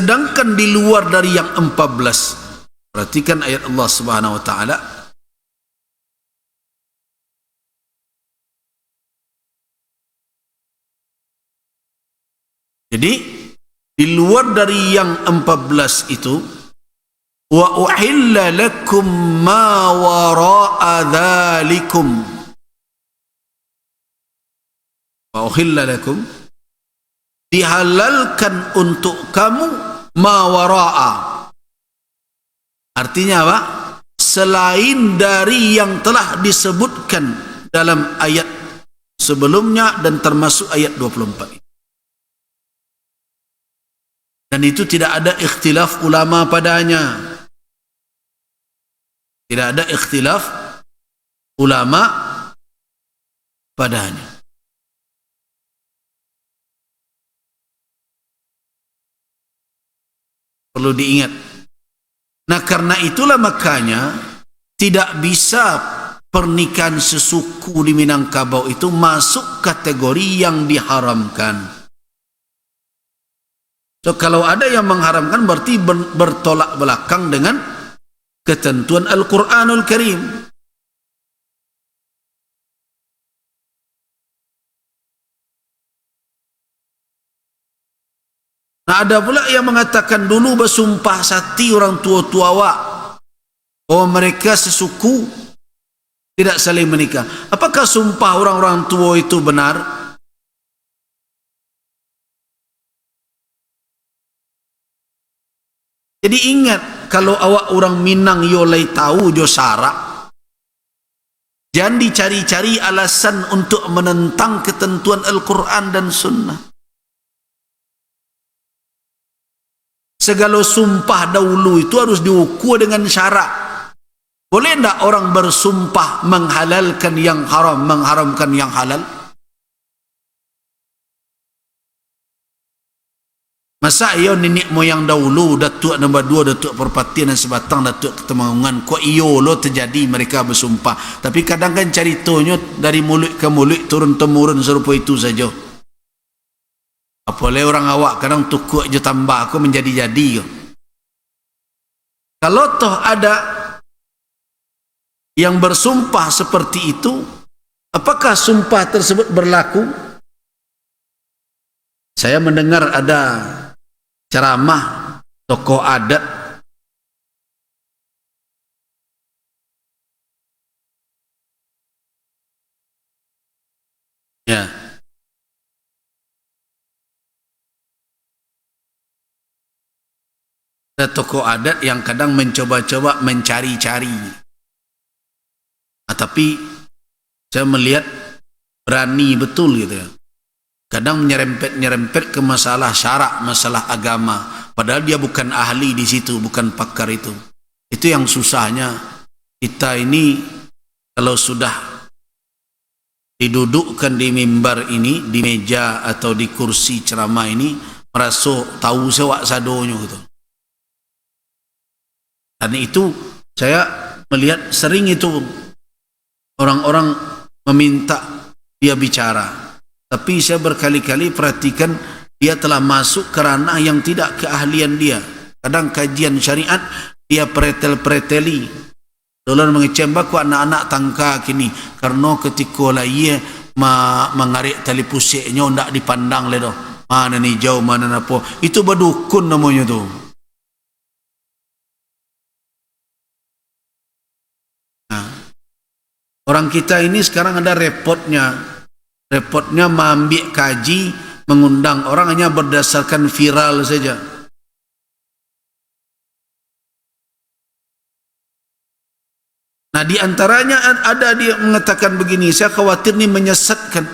Sedangkan di luar dari yang 14, perhatikan ayat Allah Subhanahu wa taala. Jadi di luar dari yang 14 itu, wa uhilla lakum ma wara'a dzalikum. Wa uhilla lakum, dihalalkan untuk kamu ma wara'a. Artinya apa? Selain dari yang telah disebutkan dalam ayat sebelumnya dan termasuk ayat 24. Dan itu tidak ada ikhtilaf ulama padanya. Tidak ada ikhtilaf ulama padanya. Perlu diingat. Nah, karena itulah makanya tidak bisa pernikahan sesuku di Minangkabau itu masuk kategori yang diharamkan. So, kalau ada yang mengharamkan berarti bertolak belakang dengan ketentuan Al-Quranul Karim. Nah, ada pula yang mengatakan dulu bersumpah sati orang tua-tua awak bahwa mereka sesuku tidak saling menikah. Apakah sumpah orang-orang tua itu benar? Jadi ingat, kalau awak orang Minang yo lai tahu jo syarak, jangan dicari-cari alasan untuk menentang ketentuan Al-Quran dan Sunnah. Segala sumpah dahulu itu harus diukur dengan syarak. Boleh tak orang bersumpah menghalalkan yang haram, mengharamkan yang halal? Masa iyo nenek moyang dahulu, datuk nombor 2, datuk Perpati dan Sebatang, datuk Ketemangungan, kok iyo lo terjadi mereka bersumpah. Tapi kadang kan ceritanya dari mulut ke mulut, turun-temurun serupa itu saja. Apalagi orang awak kadang tukuk je tambah aku menjadi-jadi. Kalau toh ada yang bersumpah seperti itu, apakah sumpah tersebut berlaku? Saya mendengar ada ceramah tokoh adat ya, ada tokoh adat yang kadang mencoba-coba mencari-cari, tapi saya melihat berani betul gitu ya. Kadang nyerempet ke masalah syarak, masalah agama, padahal dia bukan ahli di situ, bukan pakar itu. Itu yang susahnya kita ini, kalau sudah didudukkan di mimbar ini, di meja atau di kursi ceramah ini, merasa tahu sewak sadonya gitu. Dan itu saya melihat sering itu orang-orang meminta dia bicara. Tapi saya berkali-kali perhatikan dia telah masuk ke ranah yang tidak keahlian dia. Kadang kajian syariat dia pretel-preteli. Dolan mengecam baku anak-anak tangka kini karena ketika lah ia mengarik tali pusiknya ndak dipandang le doh. Mana ni jauh mana apa. Itu berdukun namanya tu. Nah, orang kita ini sekarang ada repotnya mengambil kaji, mengundang orang hanya berdasarkan viral saja. Nah, di antaranya ada dia mengatakan begini, saya khawatir ni menyesatkan.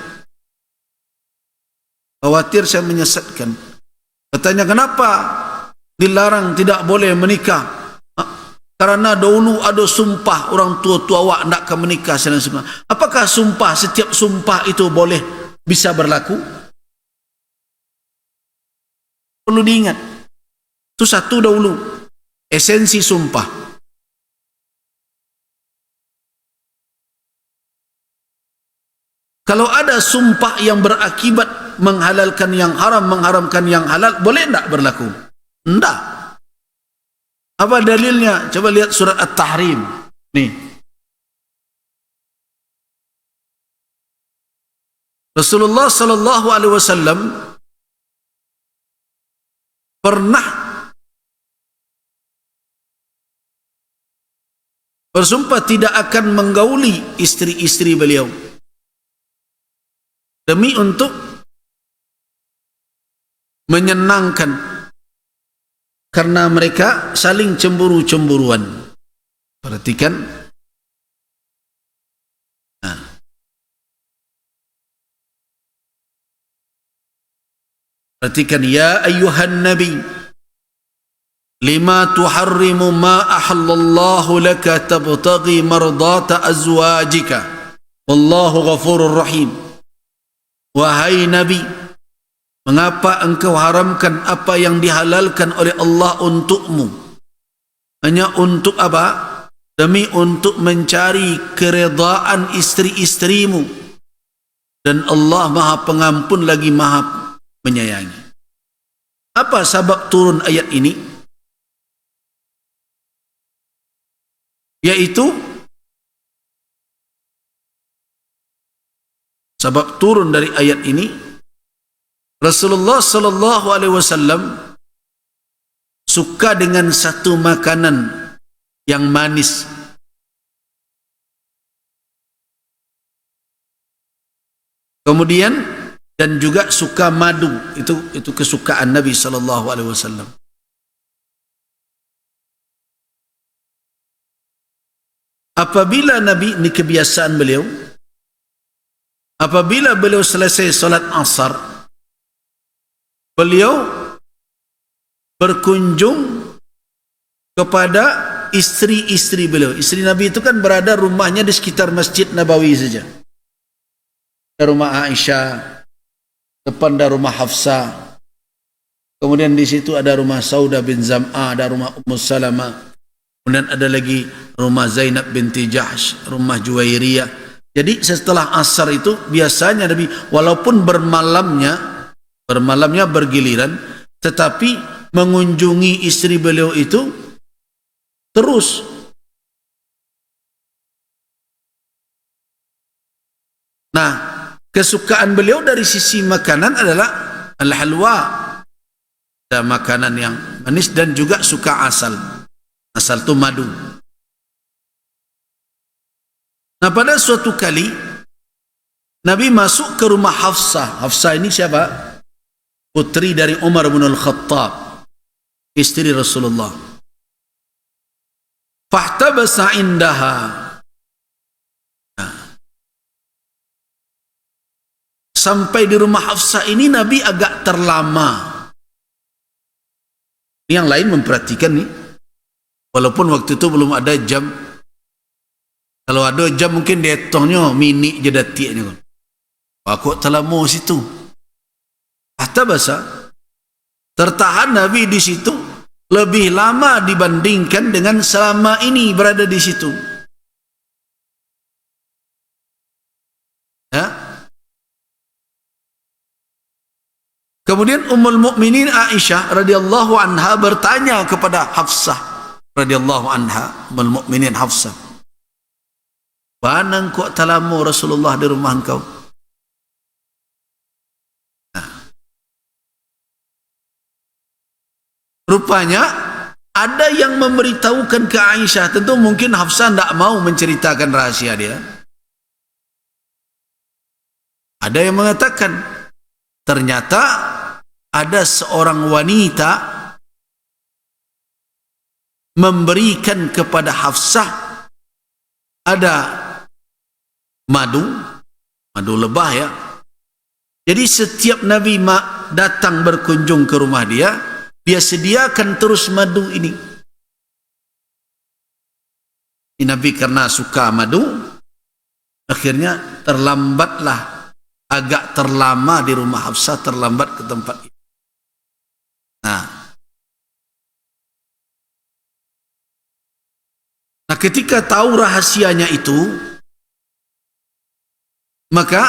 Khawatir saya menyesatkan. Katanya, kenapa dilarang tidak boleh menikah? Karena dahulu ada sumpah orang tua-tua awak nak ke menikah. Apakah sumpah, setiap sumpah itu boleh bisa berlaku? Perlu diingat. Itu satu dahulu. Esensi sumpah. Kalau ada sumpah yang berakibat menghalalkan yang haram, mengharamkan yang halal, boleh tak berlaku? Enggak. Apa dalilnya? Coba lihat surat At-Tahrim. Nih. Rasulullah sallallahu alaihi wasallam pernah bersumpah tidak akan menggauli istri-istri beliau demi untuk menyenangkan, karena mereka saling cemburu-cemburuan. Perhatikan. Nah. Perhatikan, ya ayyuhan nabi lima tuharrimu ma ahallallahu laka tabtaghi mardata azwajika wallahu ghafurur rahim. Wahai nabi, mengapa engkau haramkan apa yang dihalalkan oleh Allah untukmu? Hanya untuk apa? Demi untuk mencari keredaan istri-istrimu. Dan Allah Maha Pengampun lagi Maha Menyayangi. Apa sebab turun ayat ini? Yaitu sebab turun dari ayat ini, Rasulullah sallallahu alaihi wasallam suka dengan satu makanan yang manis. Kemudian dan juga suka madu. Itu kesukaan Nabi sallallahu alaihi wasallam. Apabila Nabi, ini kebiasaan beliau, apabila beliau selesai salat asar, beliau berkunjung kepada istri-istri beliau. Istri Nabi itu kan berada rumahnya di sekitar Masjid Nabawi saja. Ada rumah Aisyah, depan ada rumah Hafsah, kemudian di situ ada rumah Saudah bin Zam'ah, ada rumah Ummu Salamah, kemudian ada lagi rumah Zainab binti Jahsh, rumah Juwairiyah. Jadi setelah asar itu biasanya Nabi walaupun bermalamnya bergiliran, tetapi mengunjungi istri beliau itu terus. Nah, kesukaan beliau dari sisi makanan adalah al-halwa, ada makanan yang manis, dan juga suka asal. Asal itu madu. Nah, pada suatu kali Nabi masuk ke rumah Hafsah. Hafsah ini siapa? Putri dari Umar bin Al-Khattab, istri Rasulullah. Fahtabasa indaha. Nah, sampai di rumah Hafsah ini Nabi agak terlama. Yang lain memperhatikan nih, walaupun waktu itu belum ada jam. Kalau ada jam mungkin dihetongnya minit je detiknya. Aku terlama situ. Fahtabasa, tertahan Nabi di situ lebih lama dibandingkan dengan selama ini berada di situ. Ya. Kemudian Ummul Mukminin Aisyah radhiyallahu anha bertanya kepada Hafsah radhiyallahu anha, Ummul Mukminin Hafsah, "Mana kok talamu Rasulullah di rumah engkau?" Rupanya ada yang memberitahukan ke Aisyah. Tentu mungkin Hafsah tidak mau menceritakan rahasia dia. Ada yang mengatakan ternyata ada seorang wanita memberikan kepada Hafsah ada madu lebah ya. Jadi setiap Nabi datang berkunjung ke rumah dia, dia sediakan terus madu ini. Nabi karena suka madu, akhirnya terlambatlah, agak terlama di rumah Hafsah, terlambat ke tempat itu. Nah, ketika tahu rahasianya itu, maka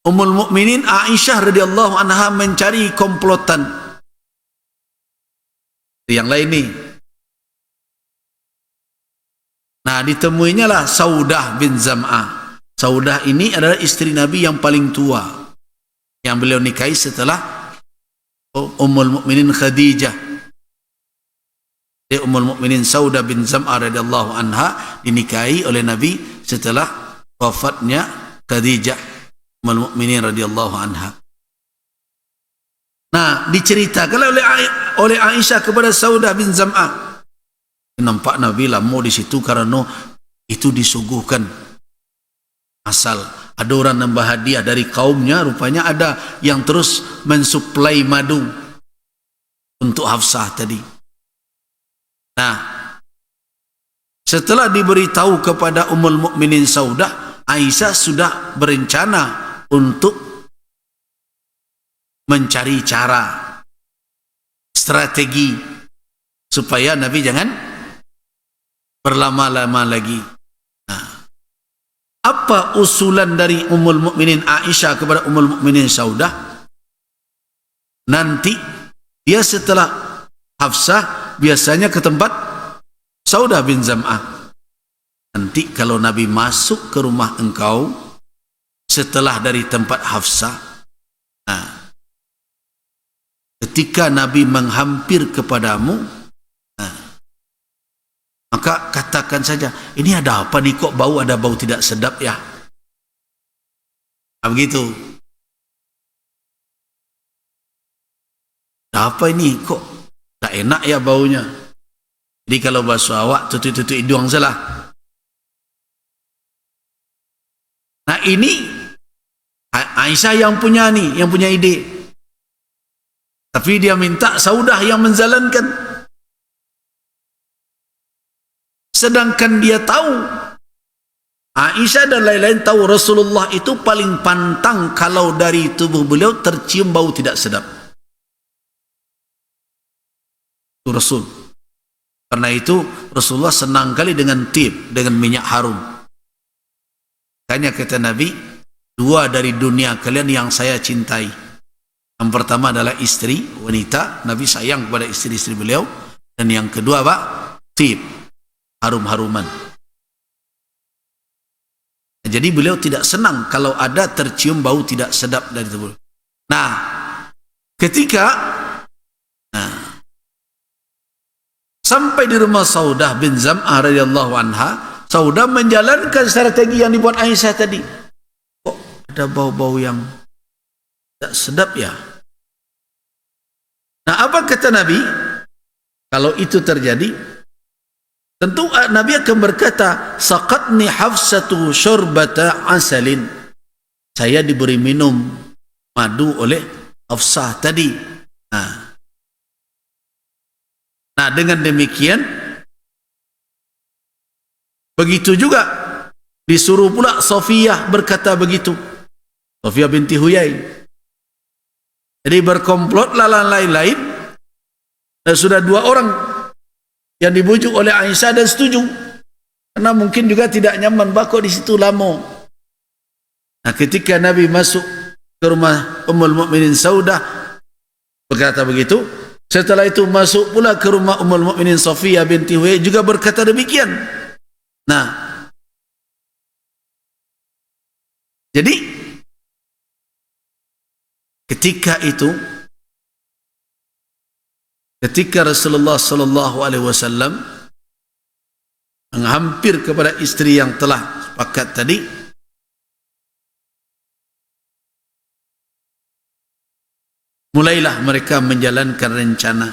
Ummul Mukminin Aisyah radhiyallahu anha mencari komplotan. Yang lain nih. Nah, ditemuinya lah Saudah bin Zam'ah. Saudah ini adalah istri Nabi yang paling tua, yang beliau nikahi setelah Ummul Mukminin Khadijah. Ummul Mukminin Saudah bin Zam'ah radhiyallahu anha dinikahi oleh Nabi setelah wafatnya Khadijah Ummul Mukminin radhiyallahu anha. Nah, diceritakan oleh Aisyah kepada Saudah bin Zam'ah. Nampak Nabi lama di situ karena itu disuguhkan. Asal ada orang nambah hadiah dari kaumnya, rupanya ada yang terus mensuplai madu untuk Hafsah tadi. Nah, setelah diberitahu kepada Ummul Mukminin Saudah, Aisyah sudah berencana untuk mencari cara, strategi supaya Nabi jangan berlama-lama lagi. Nah, apa usulan dari Ummul Mukminin Aisyah kepada Ummul Mukminin Saudah? Nanti dia setelah Hafsah biasanya ke tempat Saudah bin Zam'ah. Nanti kalau Nabi masuk ke rumah engkau setelah dari tempat Hafsah, nah, ketika Nabi menghampir kepadamu, maka katakan saja, ini ada apa nih, kok bau, ada bau tidak sedap ya? Nah, begitu. Ada apa ini, kok tak enak ya baunya? Jadi kalau basuh awak, tutup-tutup hidung salah. Nah, ini Aisyah yang punya nih, yang punya ide. Tapi dia minta Saudah yang menjalankan. Sedangkan dia tahu, Aisyah dan lain-lain tahu Rasulullah itu paling pantang kalau dari tubuh beliau tercium bau tidak sedap. Itu Rasul. Karena itu Rasulullah senang kali dengan tib, dengan minyak harum. Makanya kata Nabi, dua dari dunia kalian yang saya cintai. Yang pertama adalah istri, wanita. Nabi sayang kepada istri-istri beliau. Dan yang kedua apa? Tib, harum-haruman. Jadi beliau tidak senang kalau ada tercium bau tidak sedap dari tubuh. Nah, ketika sampai di rumah Saudah bin Zam'ah radhiyallahu anha, Saudah menjalankan strategi yang dibuat Aisyah tadi. Kok ada bau-bau yang tidak sedap ya? Nah, apa kata Nabi? Kalau itu terjadi, tentu Nabi akan berkata, saqatni Hafsatu syurbata asalin. Saya diberi minum madu oleh Hafsah tadi. Nah, dengan demikian, begitu juga disuruh pula Safiyah berkata begitu. Safiyah binti Huyai. Jadi berkomplotlah lain-lain. Dan sudah dua orang yang dibujuk oleh Aisyah dan setuju, karena mungkin juga tidak nyaman bako di situ lama. Nah, ketika Nabi masuk ke rumah Ummul Mukminin Saudah berkata begitu, setelah itu masuk pula ke rumah Ummul Mukminin Safiyah binti Huyai juga berkata demikian. Nah, jadi ketika itu, ketika Rasulullah sallallahu alaihi wasallam menghampir kepada istri yang telah sepakat tadi, mulailah mereka menjalankan rencana.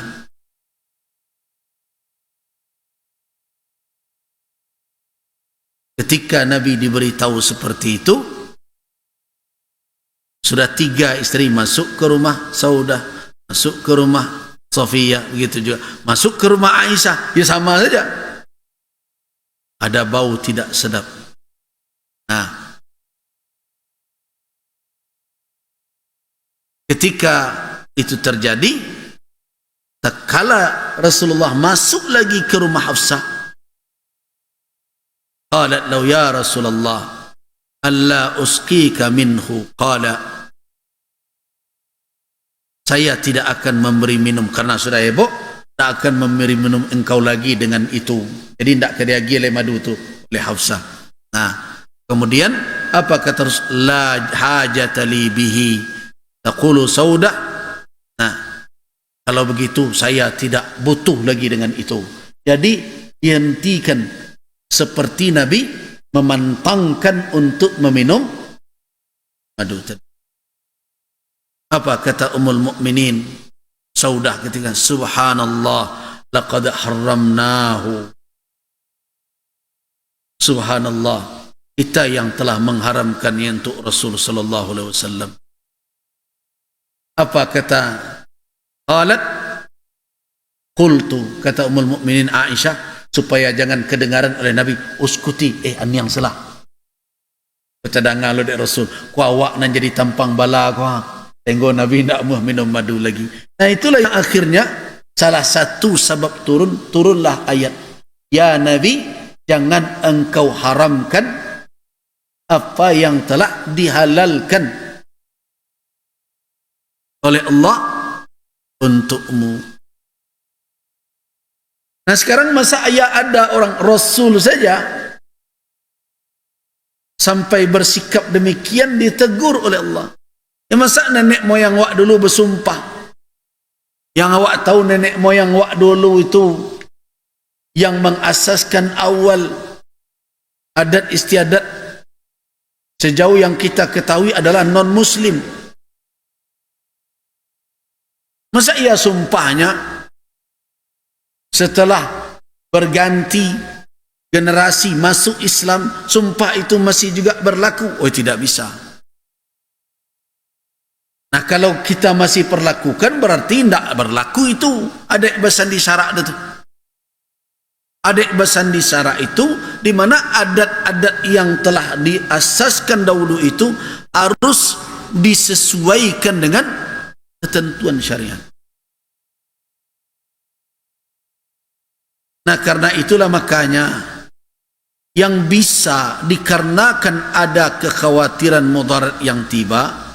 Ketika Nabi diberitahu seperti itu, sudah 3 istri masuk ke rumah Saudah, masuk ke rumah Safiyah, begitu juga masuk ke rumah Aisyah, ya sama saja. Ada bau tidak sedap. Nah, ketika itu terjadi, tatkala Rasulullah masuk lagi ke rumah Hafsah, qalat law ya Rasulullah alla usqika minhu, qala, saya tidak akan memberi minum karena sudah heboh, tidak tak akan memberi minum engkau lagi dengan itu. Jadi tidak lagi oleh madu itu oleh Hafsah. Nah, kemudian apa kata Rasul? La hajata li bihi taqulu Saudah. Nah, kalau begitu saya tidak butuh lagi dengan itu. Jadi dihentikan, seperti Nabi memantangkan untuk meminum madu tadi. Apa kata Ummul Mukminin Saudah ketika subhanallah laqad haramnahu. Subhanallah, kita yang telah mengharamkannya untuk Rasul sallallahu alaihi wasallam. Apa kata qalat qultu, kata Ummul Mukminin Aisyah supaya jangan kedengaran oleh Nabi, uskuti, an yang salah. Baca dengar lo dek Rasul, ku awak nan jadi tampang bala ku. Tengok Nabi nak minum madu lagi. Nah, itulah yang akhirnya salah satu sebab turunlah ayat, ya Nabi, jangan engkau haramkan apa yang telah dihalalkan oleh Allah untukmu. Nah, sekarang masa ada orang Rasul saja sampai bersikap demikian ditegur oleh Allah. Ya, masa nenek moyang wak dulu bersumpah, yang awak tahu nenek moyang wak dulu itu yang mengasaskan awal adat istiadat sejauh yang kita ketahui adalah non muslim. Masa ia sumpahnya setelah berganti generasi masuk Islam, sumpah itu masih juga berlaku? Oh, tidak bisa. Nah, kalau kita masih perlakukan berarti tidak berlaku itu adik besan di syarak itu. Adik besan di syarak itu di mana adat-adat yang telah diasaskan dahulu itu harus disesuaikan dengan ketentuan syariat. Nah, karena itulah makanya yang bisa dikarenakan ada kekhawatiran mudarat yang tiba,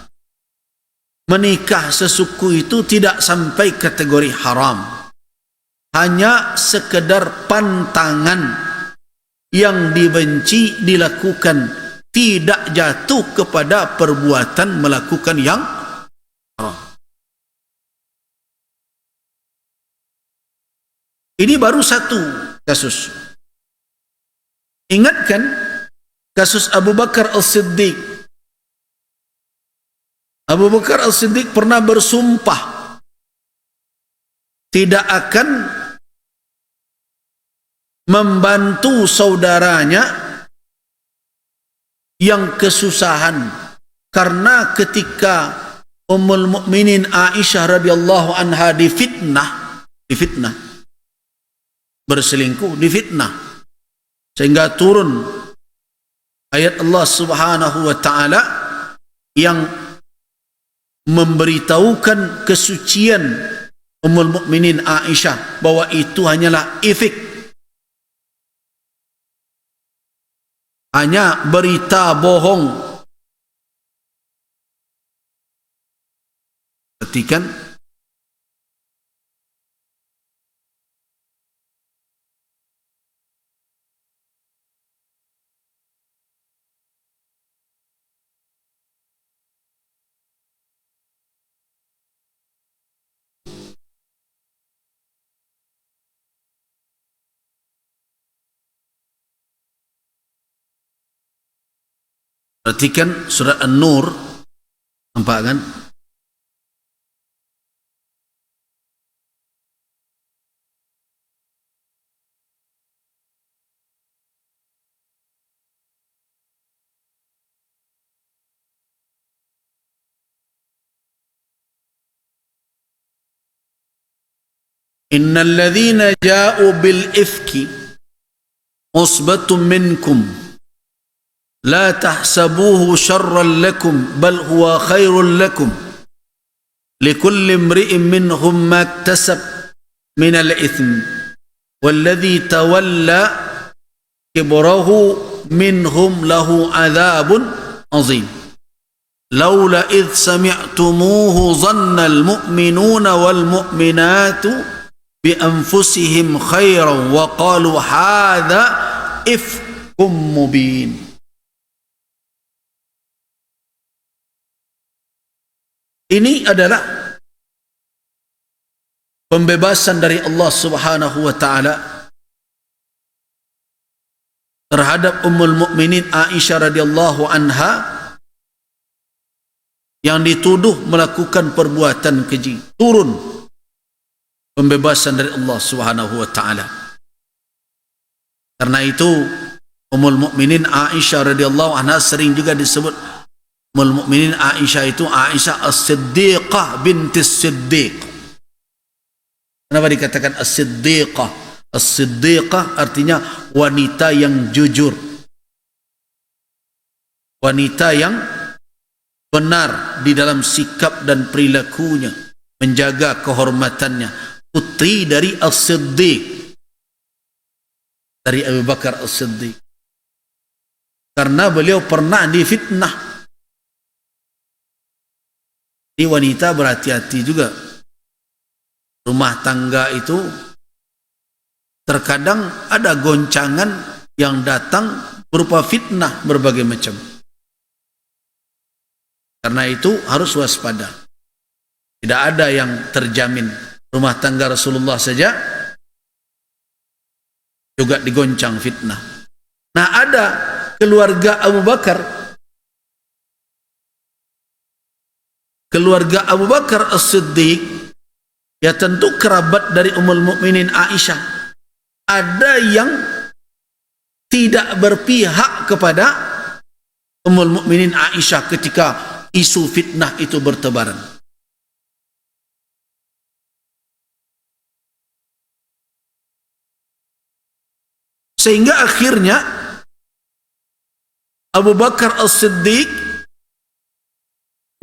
menikah sesuku itu tidak sampai kategori haram, hanya sekedar pantangan yang dibenci dilakukan, tidak jatuh kepada perbuatan melakukan yang haram. Ini baru satu kasus. Ingatkan kasus Abu Bakar As-Siddiq. Abu Bakar As-Siddiq pernah bersumpah tidak akan membantu saudaranya yang kesusahan, karena ketika Ummul Mukminin Aisyah radhiyallahu anha difitnah, berselingkuh, difitnah, sehingga turun ayat Allah Subhanahu wa taala yang memberitahukan kesucian Ummul Mukminin Aisyah bahwa itu hanyalah ifik, hanya berita bohong. Perhatikan, perhatikan surat An-Nur, nampak kan? Innal ladzina ja'u bil ifki usbatun minkum la tahsabuhu syarran lakum bal huwa khairul lakum likulli imri'in minhum ma iktasab min al-ithm walladhi tawalla kibrahu minhum lahu adhabun azim laula idh sami'tumuhu dhanna al-mu'minuna wal mu'minatu bi anfusihim khairan wa qalu hadza ifkum mubin. Ini adalah pembebasan dari Allah Subhanahu wa taala terhadap Ummul Mukminin Aisyah radhiyallahu anha yang dituduh melakukan perbuatan keji. Turun pembebasan dari Allah Subhanahu wa taala. Karena itu Ummul Mukminin Aisyah radhiyallahu anha sering juga disebut Ummul Mukminin Aisyah itu Aisyah As-Siddiqah binti Siddiq. Kenapa dikatakan As-Siddiqah? As-Siddiqah artinya wanita yang jujur, wanita yang benar di dalam sikap dan perilakunya, menjaga kehormatannya. Putri dari As-Siddiq, dari Abu Bakar As-Siddiq, karena beliau pernah difitnah. Ini wanita berhati-hati juga. Rumah tangga itu terkadang ada goncangan yang datang berupa fitnah berbagai macam. Karena itu harus waspada. Tidak ada yang terjamin. Rumah tangga Rasulullah saja juga digoncang fitnah. Nah, ada keluarga Abu Bakar. Keluarga Abu Bakar As-Siddiq, ya tentu kerabat dari Ummul Mukminin Aisyah. Ada yang tidak berpihak kepada Ummul Mukminin Aisyah ketika isu fitnah itu bertebaran. Sehingga akhirnya Abu Bakar As-Siddiq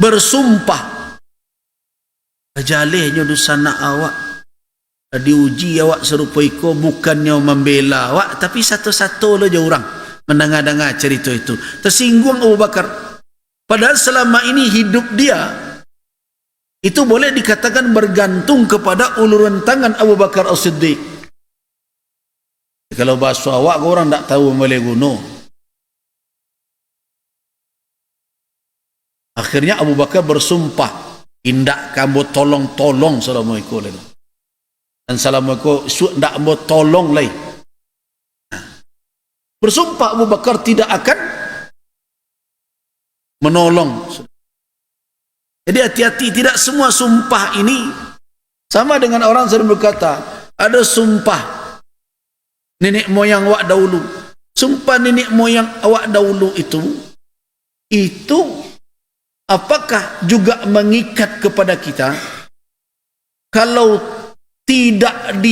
bersumpah, ajalihnya dosana awak diuji awak serupa iko, bukannya membela awak, tapi satu-satu aja orang mendengar-dengar cerita itu. Tersinggung Abu Bakar. Padahal selama ini hidup dia itu boleh dikatakan bergantung kepada uluran tangan Abu Bakar As-Siddiq. Kalau bahasa awak orang tak tahu boleh guna. Akhirnya Abu Bakar bersumpah, indak kamu tolong-tolong Assalamualaikum. Dan Assalamualaikum ndak mau tolong lagi. Bersumpah Abu Bakar tidak akan menolong. Jadi hati-hati, tidak semua sumpah ini sama dengan orang sering berkata, ada sumpah nenek moyang awak dahulu. Sumpah nenek moyang awak dahulu itu apakah juga mengikat kepada kita? Kalau tidak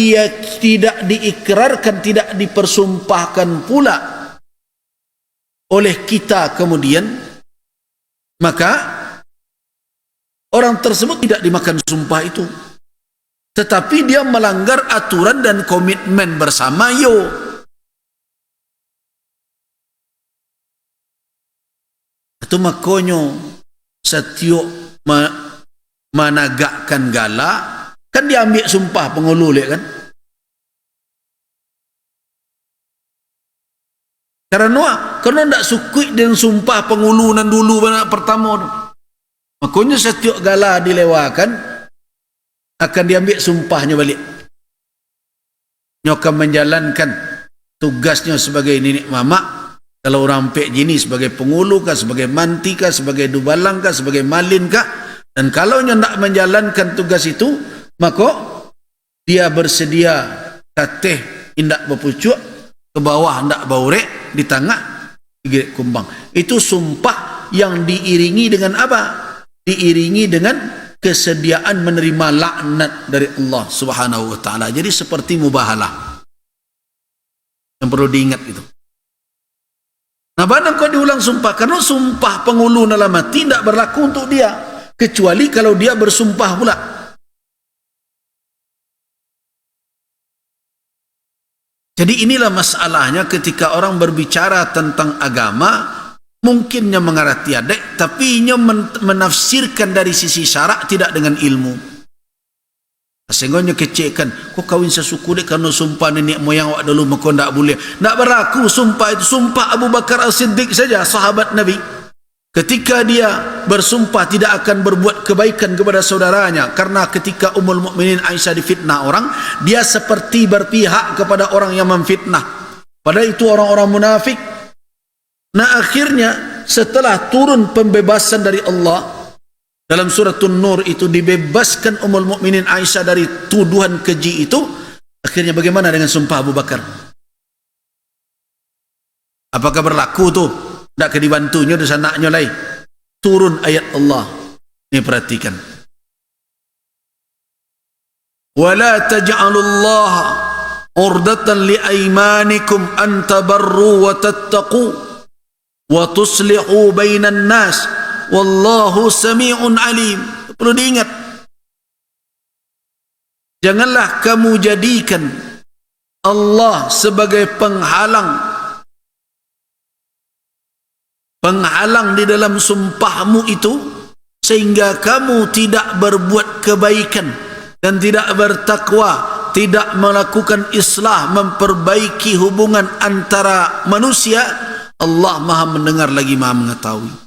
diikrarkan, tidak dipersumpahkan pula oleh kita kemudian, maka orang tersebut tidak dimakan sumpah itu, tetapi dia melanggar aturan dan komitmen bersama. Itu makanya setiap menagakkan gala kan dia ambil sumpah pengulu lihat kan. Karena tidak sukui dengan sumpah pengulunan dulu pertama tu. Makanya setiap gala dilewakan akan diambil sumpahnya balik. Nyoka menjalankan tugasnya sebagai nenek mama. Kalau orang pek gini sebagai pengulu kah, sebagai manti kah, sebagai dubalang kah, sebagai malin kah. Dan kalau dia tidak menjalankan tugas itu, maka dia bersedia kateh indak berpucuk, ke bawah indak baurek, di tengah gigit kumbang. Itu sumpah yang diiringi dengan apa? Diiringi dengan kesediaan menerima laknat dari Allah Subhanahu wa taala. Jadi seperti mubahalah. Yang perlu diingat itu. Nah, badang kau diulang sumpah, karena sumpah pengulu dalam hati tidak berlaku untuk dia, kecuali kalau dia bersumpah pula. Jadi inilah masalahnya ketika orang berbicara tentang agama, mungkinnya mengarah tiadek, tapi ia menafsirkan dari sisi syarak tidak dengan ilmu. Sehingga kecilkan, kau kawin sesuku dia kerana sumpah nenek moyang awak dulu, maka tak boleh. Tak berlaku sumpah itu. Sumpah Abu Bakar As-Siddiq saja, sahabat Nabi. Ketika dia bersumpah tidak akan berbuat kebaikan kepada saudaranya, karena ketika Ummul Mukminin Aisyah difitnah orang, dia seperti berpihak kepada orang yang memfitnah. Padahal itu orang-orang munafik. Nah akhirnya setelah turun pembebasan dari Allah, dalam surah An-Nur itu dibebaskan Ummul Mukminin Aisyah dari tuduhan keji itu. Akhirnya bagaimana dengan sumpah Abu Bakar? Apakah berlaku tu? Tak ke dibantunya dosa anaknya lain. Turun ayat Allah. Ini perhatikan. وَلَا تَجْعَلُوا اللَّهَ عُرْضَةً لِأَيْمَانِكُمْ أَنْ تَبَرُّوا وَتَتَّقُوا وَتُصْلِحُوا بَيْنَ النَّاسِ Wallahu sami'un alim. Perlu diingat, janganlah kamu jadikan Allah sebagai penghalang di dalam sumpahmu itu, sehingga kamu tidak berbuat kebaikan dan tidak bertakwa, tidak melakukan islah, memperbaiki hubungan antara manusia. Allah Maha mendengar lagi Maha mengetahui.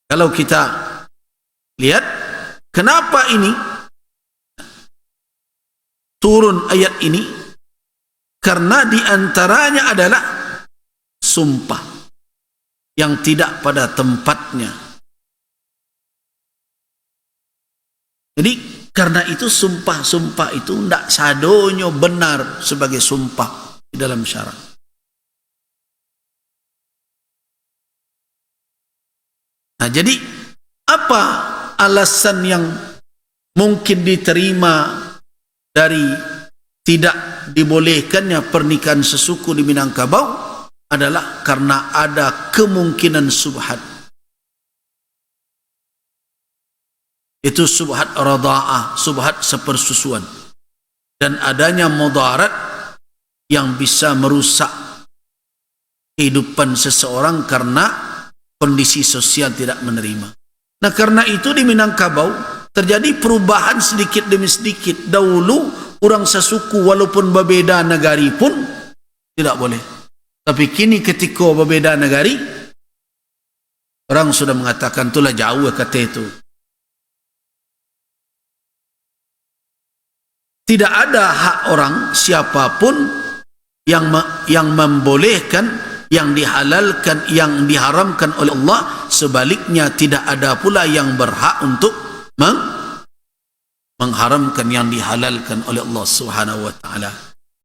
Kalau kita lihat kenapa ini turun ayat ini, karena diantaranya adalah sumpah yang tidak pada tempatnya. Jadi karena itu sumpah-sumpah itu tidak sadonyo benar sebagai sumpah di dalam syarak. Nah, jadi apa alasan yang mungkin diterima dari tidak dibolehkannya pernikahan sesuku di Minangkabau? Adalah karena ada kemungkinan subhat. Itu subhat radha'ah, subhat sepersusuan, dan adanya mudarat yang bisa merusak kehidupan seseorang karena kondisi sosial tidak menerima. Nah karena itu di Minangkabau terjadi perubahan sedikit demi sedikit. Dahulu orang sesuku walaupun berbeda negari pun tidak boleh. Tapi kini ketika berbeda negari, orang sudah mengatakan itulah jauh kata itu. Tidak ada hak orang siapapun yang membolehkan, yang dihalalkan, yang diharamkan oleh Allah. Sebaliknya tidak ada pula yang berhak untuk mengharamkan yang dihalalkan oleh Allah Subhanahu wa taala.